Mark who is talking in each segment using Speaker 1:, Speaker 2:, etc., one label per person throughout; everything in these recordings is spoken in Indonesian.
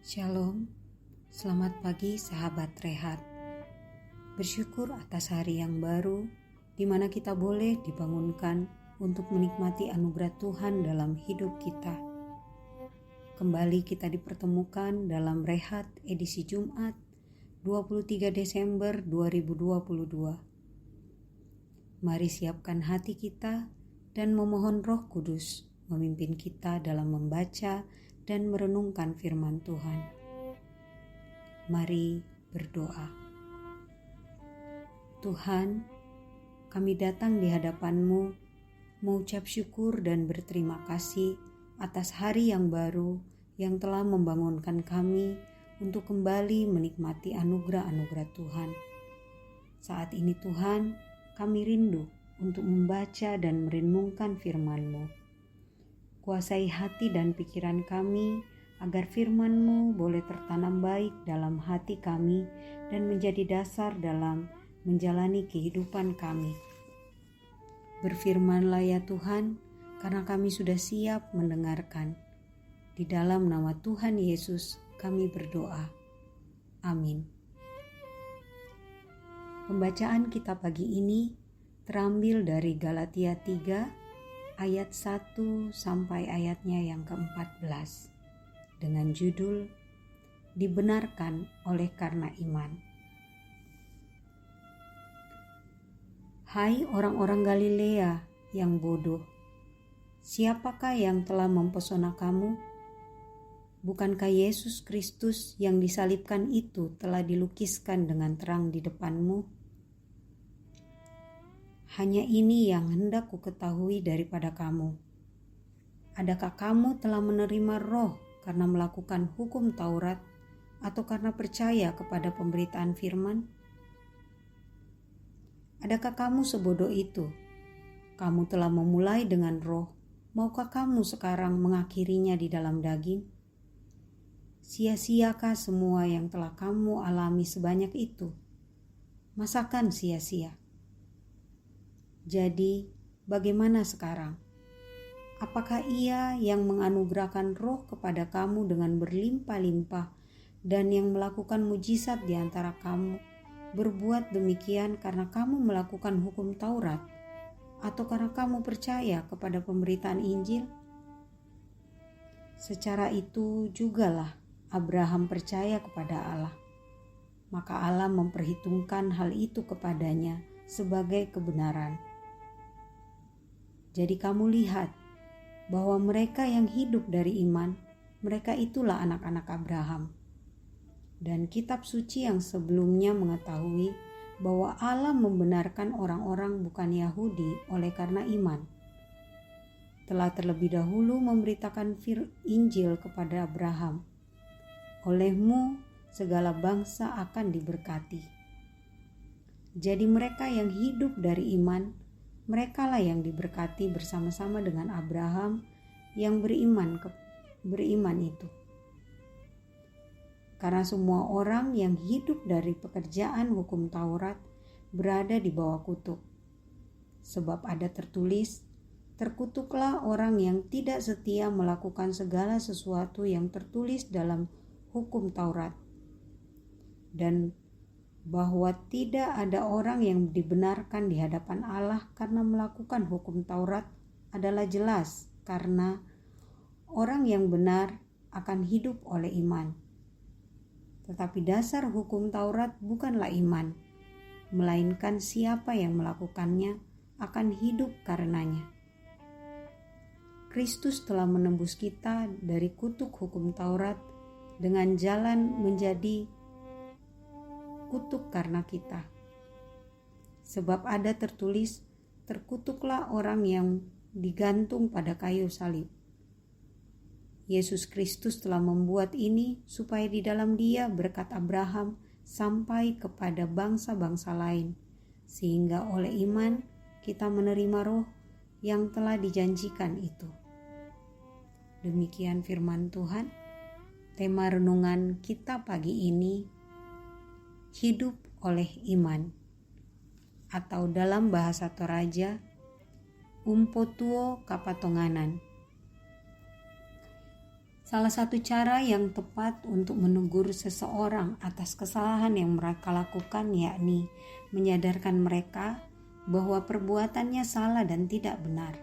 Speaker 1: Shalom, selamat pagi sahabat Rehat. Bersyukur atas hari yang baru di mana kita boleh dibangunkan untuk menikmati anugerah Tuhan dalam hidup kita. Kembali kita dipertemukan dalam Rehat edisi Jumat 23 Desember 2022. Mari siapkan hati kita dan memohon Roh Kudus memimpin kita dalam membaca dan merenungkan firman Tuhan. Mari berdoa. Tuhan, kami datang di hadapan-Mu mengucap syukur dan berterima kasih atas hari yang baru yang telah membangunkan kami untuk kembali menikmati anugerah-anugerah Tuhan. Saat ini Tuhan, kami rindu untuk membaca dan merenungkan firman-Mu. Kuasai hati dan pikiran kami agar firman-Mu boleh tertanam baik dalam hati kami dan menjadi dasar dalam menjalani kehidupan kami. Berfirman-Lah ya Tuhan, karena kami sudah siap mendengarkan. Di dalam nama Tuhan Yesus kami berdoa. Amin. Pembacaan kita pagi ini terambil dari Galatia 3 ayat 1 sampai ayatnya yang ke-14 dengan judul Dibenarkan oleh karena iman. Hai orang-orang Galilea yang bodoh, siapakah yang telah mempesona kamu? Bukankah Yesus Kristus yang disalibkan itu telah dilukiskan dengan terang di depanmu? Hanya ini yang hendak kuketahui daripada kamu. Adakah kamu telah menerima Roh karena melakukan hukum Taurat atau karena percaya kepada pemberitaan firman? Adakah kamu sebodoh itu? Kamu telah memulai dengan Roh, maukah kamu sekarang mengakhirinya di dalam daging? Sia-siakah semua yang telah kamu alami sebanyak itu? Masakan sia-sia? Jadi, bagaimana sekarang? Apakah Ia yang menganugerahkan Roh kepada kamu dengan berlimpah-limpah dan yang melakukan mujizat di antara kamu berbuat demikian karena kamu melakukan hukum Taurat atau karena kamu percaya kepada pemberitaan Injil? Secara itu jugalah Abraham percaya kepada Allah. Maka Allah memperhitungkan hal itu kepadanya sebagai kebenaran. Jadi kamu lihat bahwa mereka yang hidup dari iman, mereka itulah anak-anak Abraham. Dan kitab suci yang sebelumnya mengetahui bahwa Allah membenarkan orang-orang bukan Yahudi oleh karena iman. Telah terlebih dahulu memberitakan Injil kepada Abraham. Olehmu segala bangsa akan diberkati. Jadi mereka yang hidup dari iman, merekalah yang diberkati bersama-sama dengan Abraham yang beriman itu. Karena semua orang yang hidup dari pekerjaan hukum Taurat berada di bawah kutuk. Sebab ada tertulis, terkutuklah orang yang tidak setia melakukan segala sesuatu yang tertulis dalam hukum Taurat. Dan bahwa tidak ada orang yang dibenarkan di hadapan Allah karena melakukan hukum Taurat adalah jelas, karena orang yang benar akan hidup oleh iman. Tetapi dasar hukum Taurat bukanlah iman, melainkan siapa yang melakukannya akan hidup karenanya. Kristus telah menembus kita dari kutuk hukum Taurat dengan jalan menjadi kutuk karena kita. Sebab ada tertulis, terkutuklah orang yang digantung pada kayu salib. Yesus Kristus telah membuat ini supaya di dalam Dia berkat Abraham sampai kepada bangsa-bangsa lain, sehingga oleh iman kita menerima Roh yang telah dijanjikan itu. Demikian firman Tuhan. Tema renungan kita pagi ini, hidup oleh iman, atau dalam bahasa Toraja, umpo tuo kapatonganan. Salah satu cara yang tepat untuk menegur seseorang atas kesalahan yang mereka lakukan yakni menyadarkan mereka bahwa perbuatannya salah dan tidak benar,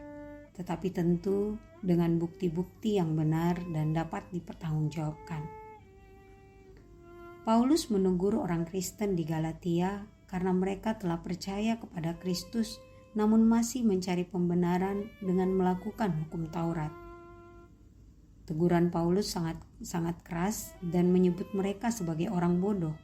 Speaker 1: tetapi tentu dengan bukti-bukti yang benar dan dapat dipertanggungjawabkan. Paulus menegur orang Kristen di Galatia karena mereka telah percaya kepada Kristus namun masih mencari pembenaran dengan melakukan hukum Taurat. Teguran Paulus sangat keras dan menyebut mereka sebagai orang bodoh.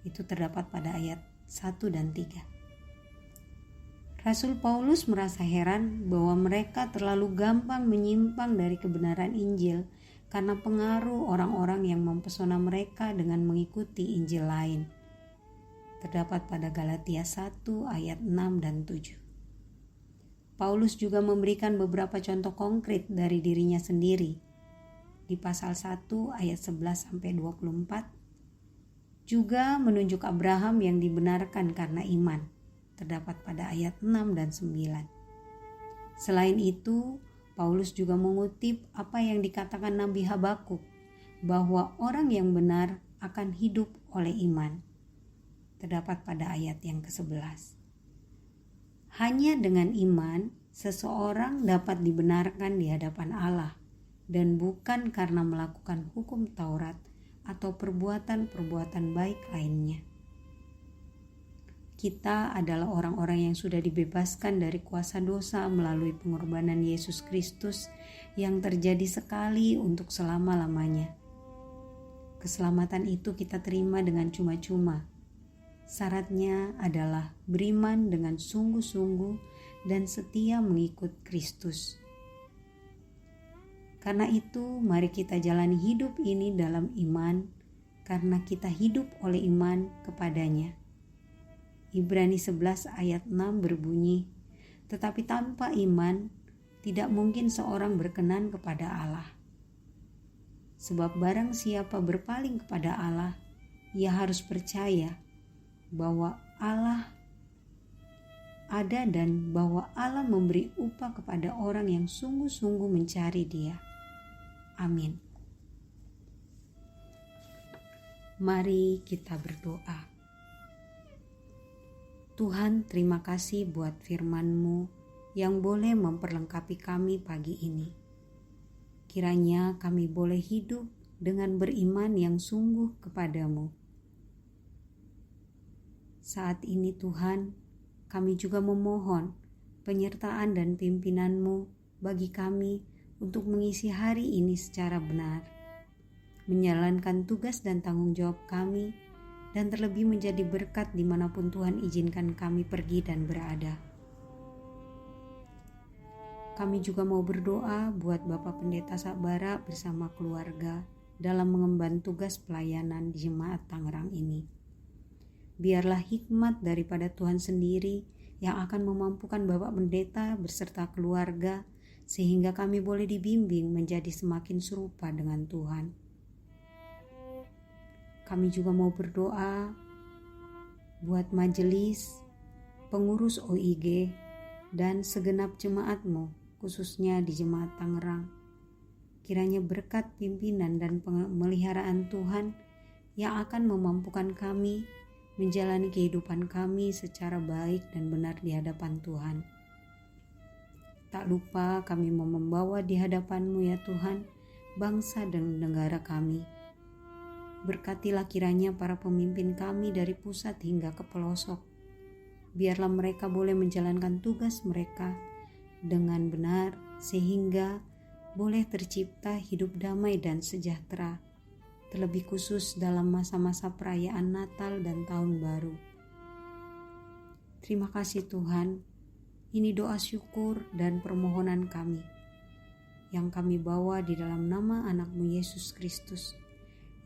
Speaker 1: Itu terdapat pada ayat 1 dan 3. Rasul Paulus merasa heran bahwa mereka terlalu gampang menyimpang dari kebenaran Injil karena pengaruh orang-orang yang mempesona mereka dengan mengikuti Injil lain. Terdapat pada Galatia 1 ayat 6 dan 7. Paulus juga memberikan beberapa contoh konkret dari dirinya sendiri. Di pasal 1 ayat 11-24 juga menunjuk Abraham yang dibenarkan karena iman, terdapat pada ayat 6 dan 9. Selain itu, Paulus juga mengutip apa yang dikatakan Nabi Habakuk, bahwa orang yang benar akan hidup oleh iman, terdapat pada ayat yang ke-11. Hanya dengan iman, seseorang dapat dibenarkan di hadapan Allah, dan bukan karena melakukan hukum Taurat atau perbuatan-perbuatan baik lainnya. Kita adalah orang-orang yang sudah dibebaskan dari kuasa dosa melalui pengorbanan Yesus Kristus yang terjadi sekali untuk selama-lamanya. Keselamatan itu kita terima dengan cuma-cuma. Syaratnya adalah beriman dengan sungguh-sungguh dan setia mengikut Kristus. Karena itu, mari kita jalani hidup ini dalam iman, karena kita hidup oleh iman kepadanya. Ibrani 11 ayat 6 berbunyi, tetapi tanpa iman, tidak mungkin seorang berkenan kepada Allah. Sebab barang siapa berpaling kepada Allah, ia harus percaya bahwa Allah ada dan bahwa Allah memberi upah kepada orang yang sungguh-sungguh mencari Dia. Amin. Mari kita berdoa. Tuhan, terima kasih buat firman-Mu yang boleh memperlengkapi kami pagi ini. Kiranya kami boleh hidup dengan beriman yang sungguh kepadamu. Saat ini Tuhan, kami juga memohon penyertaan dan pimpinan-Mu bagi kami untuk mengisi hari ini secara benar, menjalankan tugas dan tanggung jawab kami, dan terlebih menjadi berkat dimanapun Tuhan izinkan kami pergi dan berada. Kami juga mau berdoa buat Bapak Pendeta Sabara bersama keluarga dalam mengemban tugas pelayanan di Jemaat Tangerang ini. Biarlah hikmat daripada Tuhan sendiri yang akan memampukan Bapak Pendeta beserta keluarga sehingga kami boleh dibimbing menjadi semakin serupa dengan Tuhan. Kami juga mau berdoa buat majelis, pengurus OIG, dan segenap jemaat-Mu, khususnya di Jemaat Tangerang. Kiranya berkat pimpinan dan pemeliharaan Tuhan yang akan memampukan kami menjalani kehidupan kami secara baik dan benar di hadapan Tuhan. Tak lupa kami mau membawa di hadapan-Mu ya Tuhan, bangsa dan negara kami. Berkatilah kiranya para pemimpin kami dari pusat hingga ke pelosok. Biarlah mereka boleh menjalankan tugas mereka dengan benar sehingga boleh tercipta hidup damai dan sejahtera, terlebih khusus dalam masa-masa perayaan Natal dan Tahun Baru. Terima kasih Tuhan. Ini doa syukur dan permohonan kami yang kami bawa di dalam nama anak-Mu Yesus Kristus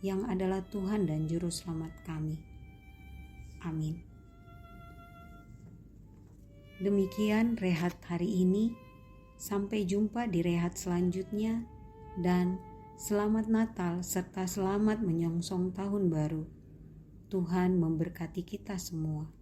Speaker 1: yang adalah Tuhan dan Juru Selamat kami. Amin. Demikian rehat hari ini. Sampai jumpa di rehat selanjutnya dan selamat Natal serta selamat menyongsong Tahun Baru. Tuhan memberkati kita semua.